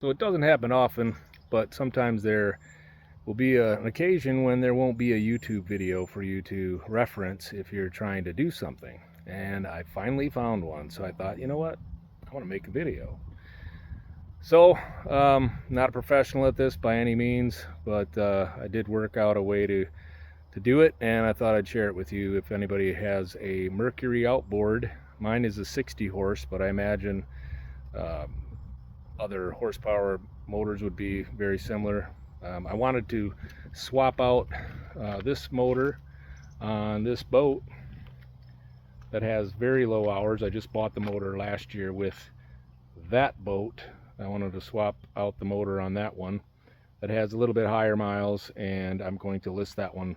So it doesn't happen often, but sometimes there will be an occasion when there won't be a YouTube video for you to reference if you're trying to do something. And I finally found one, so I thought, you know what, I want to make a video. So, not a professional at this by any means, but I did work out a way to do it, and I thought I'd share it with you if anybody has a Mercury outboard. Mine is a 60 horse, but I imagine other horsepower motors would be very similar. I wanted to swap out this motor on this boat that has very low hours. I just bought the motor last year with that boat. I wanted to swap out the motor on that one that has a little bit higher miles, and I'm going to list that one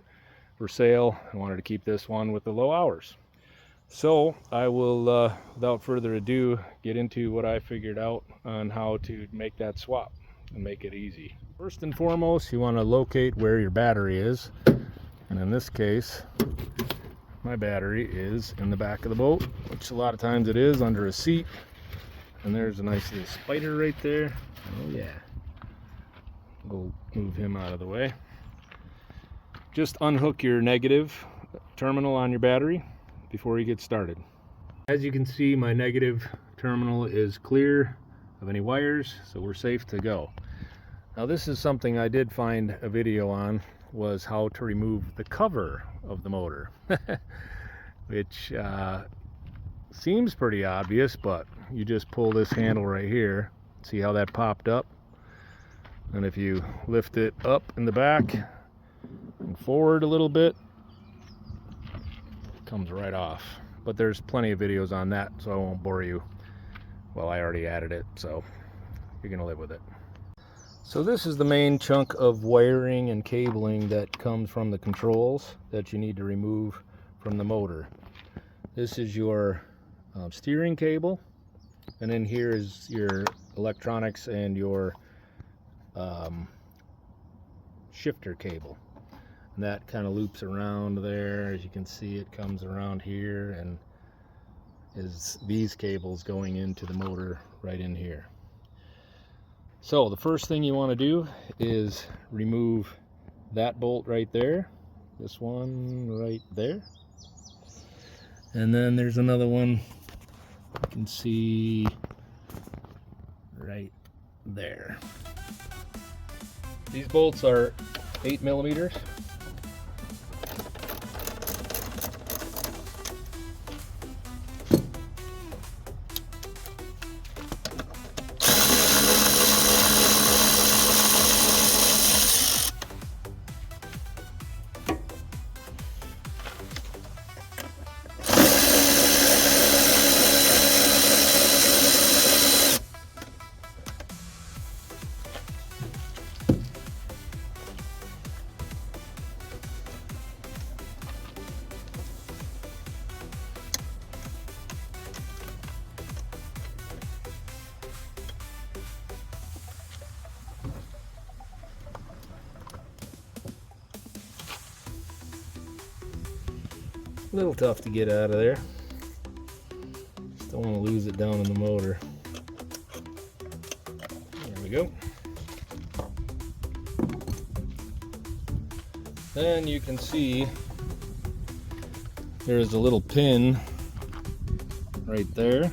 for sale. I wanted to keep this one with the low hours. So I will, without further ado, get into what I figured out on how to make that swap and make it easy. First and foremost, you want to locate where your battery is. And in this case, my battery is in the back of the boat, which a lot of times it is under a seat. And there's a nice little spider right there. Oh yeah. We'll move him out of the way. Just unhook your negative terminal on your battery before you get started. As you can see, my negative terminal is clear of any wires, so we're safe to go. Now this is something I did find a video on, was how to remove the cover of the motor. Which seems pretty obvious, but you just pull this handle right here. See how that popped up? And if you lift it up in the back and forward a little bit, comes right off. But there's plenty of videos on that, so I won't bore you. Well, I already added it, so you're gonna live with it. So this is the main chunk of wiring and cabling that comes from the controls that you need to remove from the motor. This is your steering cable, and then here is your electronics and your shifter cable. And that kind of loops around there. As you can see, it comes around here and is these cables going into the motor right in here. So the first thing you want to do is remove that bolt right there, this one right there, and then there's another one you can see right there. These bolts are 8 millimeters. A little tough to get out of there. Just don't want to lose it down in the motor. There we go. Then you can see there's a little pin right there.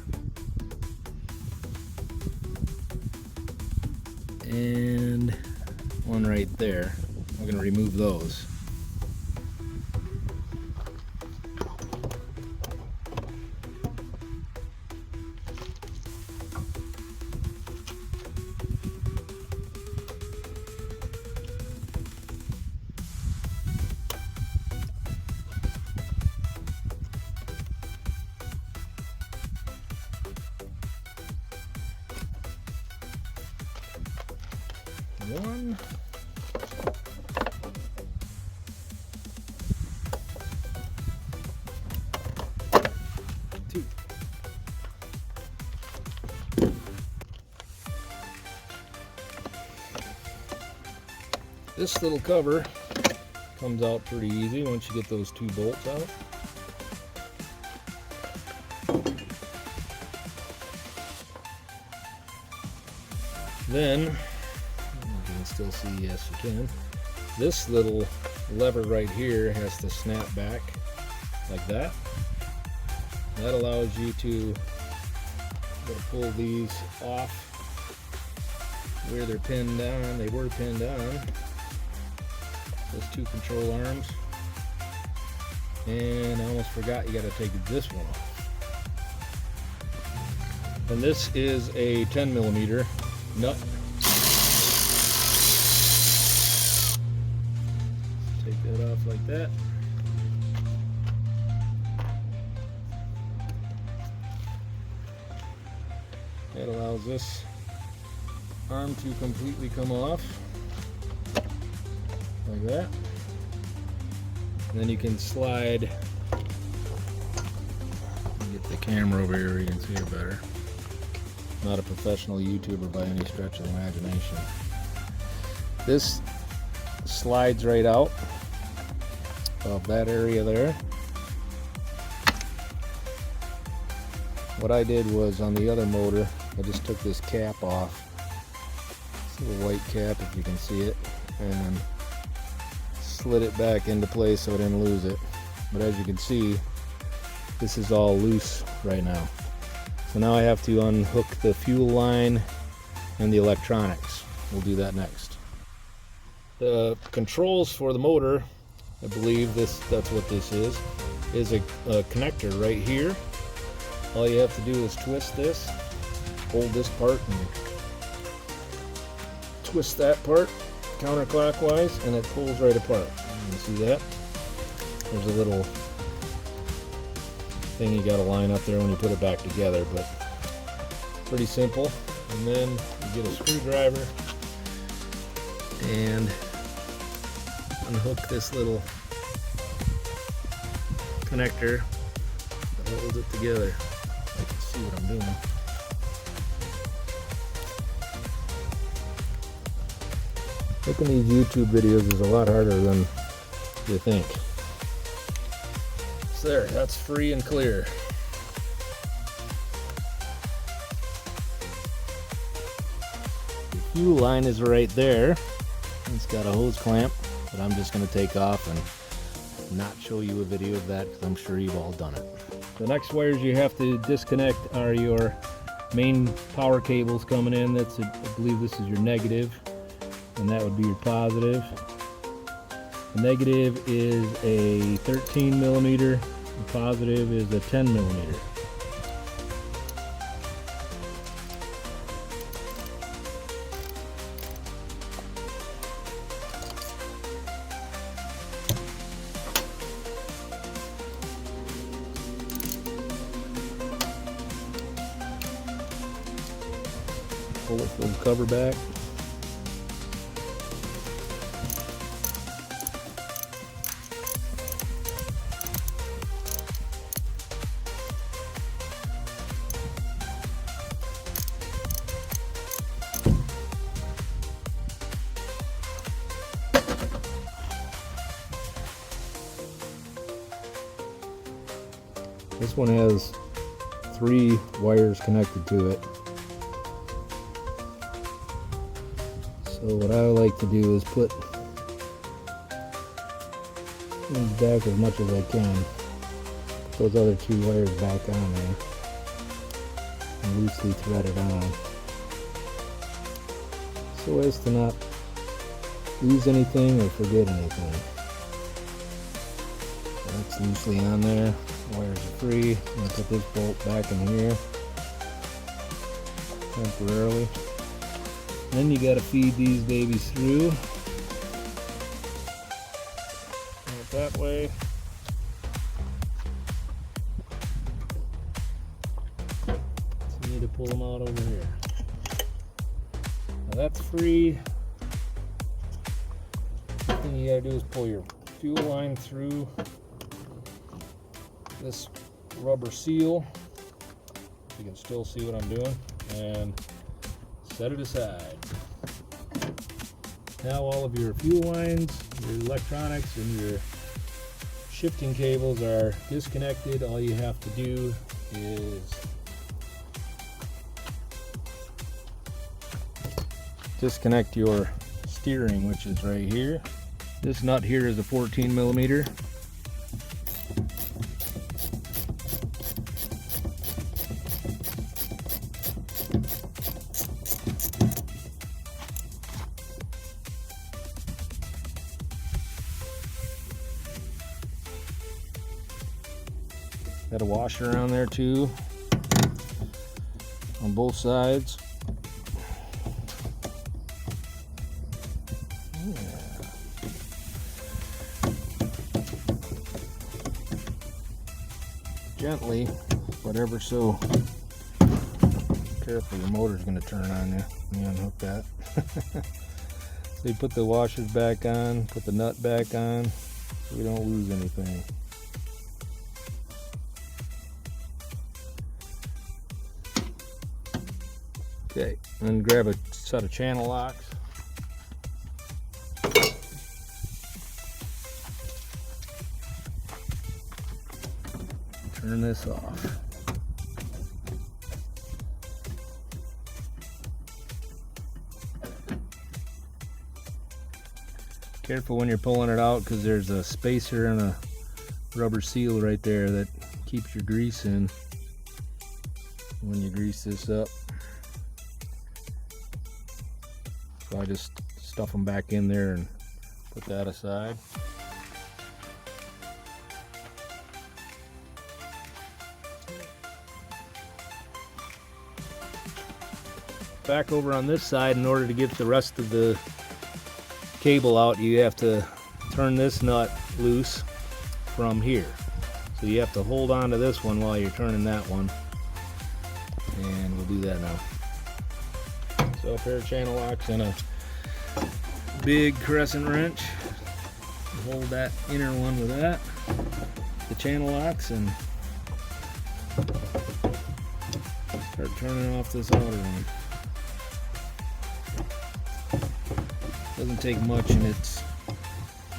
And one right there. I'm going to remove those. One, two. This little cover comes out pretty easy once you get those two bolts out. Then, you can still see, yes you can, this little lever right here has to snap back like that. That allows you to pull these off where they're pinned down. They were pinned on. Those two control arms. And I almost forgot, you got to take this one off. And this is a 10mm nut. Take that off like that. That allows this arm to completely come off like that. And then you can slide, get the camera over here where you can see it better. Not a professional YouTuber by any stretch of the imagination. This slides right out of that area there. What I did was, on the other motor, I just took this cap off. This little white cap, if you can see it, and slid it back into place so I didn't lose it. But as you can see, this is all loose right now. So now I have to unhook the fuel line and the electronics. We'll do that next. The controls for the motor, I believe that's what this is a connector right here. All you have to do is twist this, hold this part, and twist that part counterclockwise, and it pulls right apart. You see that? There's a little thing you got to line up there when you put it back together, but pretty simple. And then you get a screwdriver and unhook this little connector that holds it together. You can see what I'm doing. Making these YouTube videos is a lot harder than you think. So there, that's free and clear. The fuel line is right there. It's got a hose clamp that I'm just going to take off and not show you a video of that, because I'm sure you've all done it. The next wires you have to disconnect are your main power cables coming in. I believe this is your negative, and that would be your positive. The negative is a 13mm, the positive is a 10mm. Pull the cover back. This one has 3 wires connected to it. So what I like to do is put these back as much as I can. Put those other 2 wires back on there and loosely thread it on, so as to not lose anything or forget anything. That's loosely on there. Wires are free. I'm going to put this bolt back in here temporarily. Then you got to feed these babies through. Go it that way. So you need to pull them out over here. Now that's free. The thing you got to do is pull your fuel line through this rubber seal. You can still see what I'm doing, and set it aside. Now all of your fuel lines, your electronics, and your shifting cables are disconnected. All you have to do is disconnect your steering, which is right here. This nut here is a 14 millimeter. Got a washer around there too, on both sides. Yeah. Gently, but ever so careful, your motor's going to turn on you when you unhook that. So you put the washers back on, put the nut back on, so we don't lose anything. Okay, and grab a set of channel locks. Turn this off. Careful when you're pulling it out, because there's a spacer and a rubber seal right there that keeps your grease in when you grease this up. So I just stuff them back in there and put that aside. Back over on this side, in order to get the rest of the cable out, you have to turn this nut loose from here. So you have to hold on to this one while you're turning that one. And we'll do that now. So a pair of channel locks and a big crescent wrench. Hold that inner one with that, the channel locks, and start turning off this outer one. Doesn't take much, and it's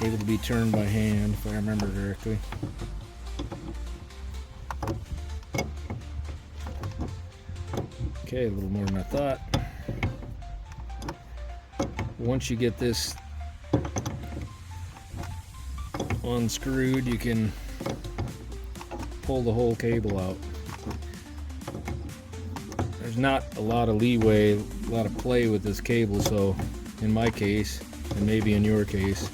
able to be turned by hand if I remember correctly. Okay, a little more than I thought. Once you get this unscrewed, you can pull the whole cable out. There's not a lot of leeway, a lot of play with this cable, so in my case, and maybe in your case,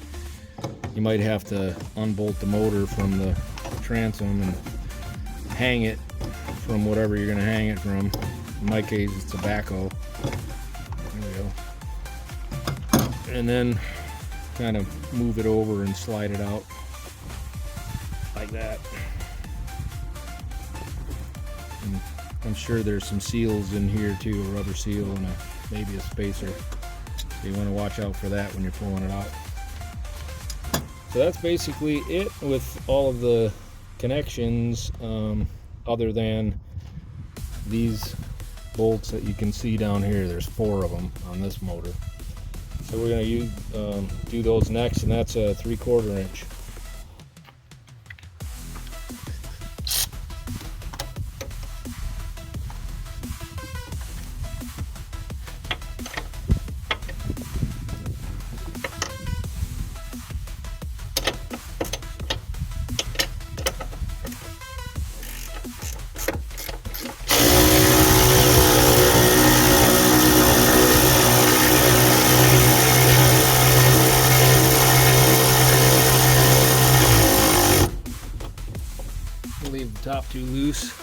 you might have to unbolt the motor from the transom and hang it from whatever you're going to hang it from. In my case, it's a backhoe. There we go. And then kind of move it over and slide it out like that. And I'm sure there's some seals in here too, a rubber seal and maybe a spacer. So you want to watch out for that when you're pulling it out. So that's basically it with all of the connections, other than these bolts that you can see down here. There's 4 of them on this motor. So we're going to do those next, and that's a 3/4 inch. Leave the top 2 loose.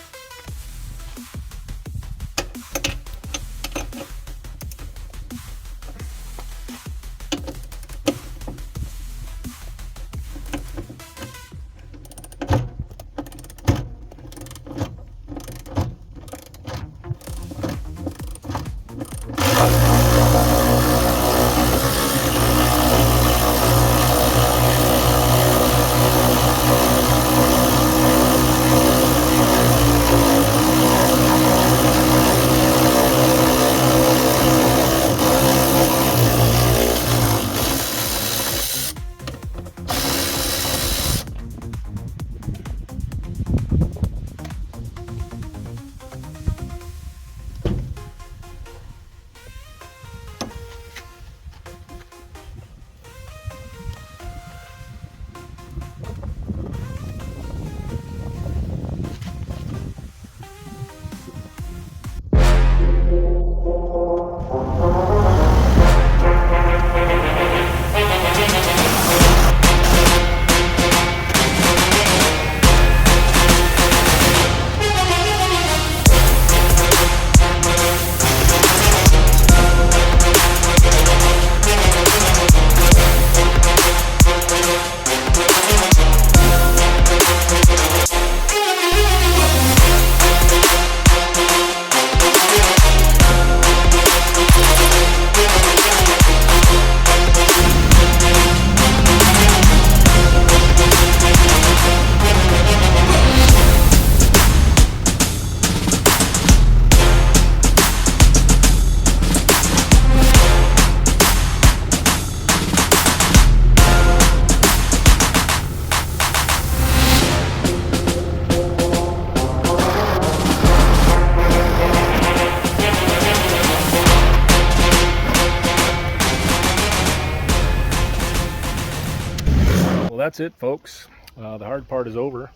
that's it, folks. The hard part is over.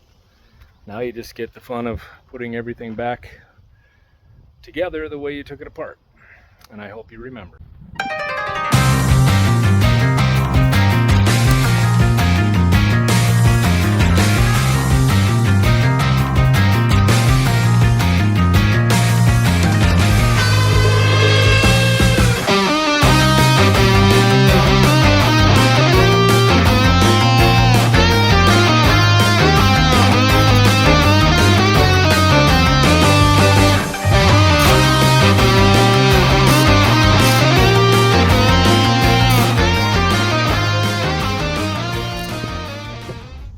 Now you just get the fun of putting everything back together the way you took it apart. And I hope you remember.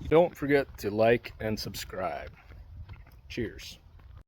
Don't forget to like and subscribe. Cheers.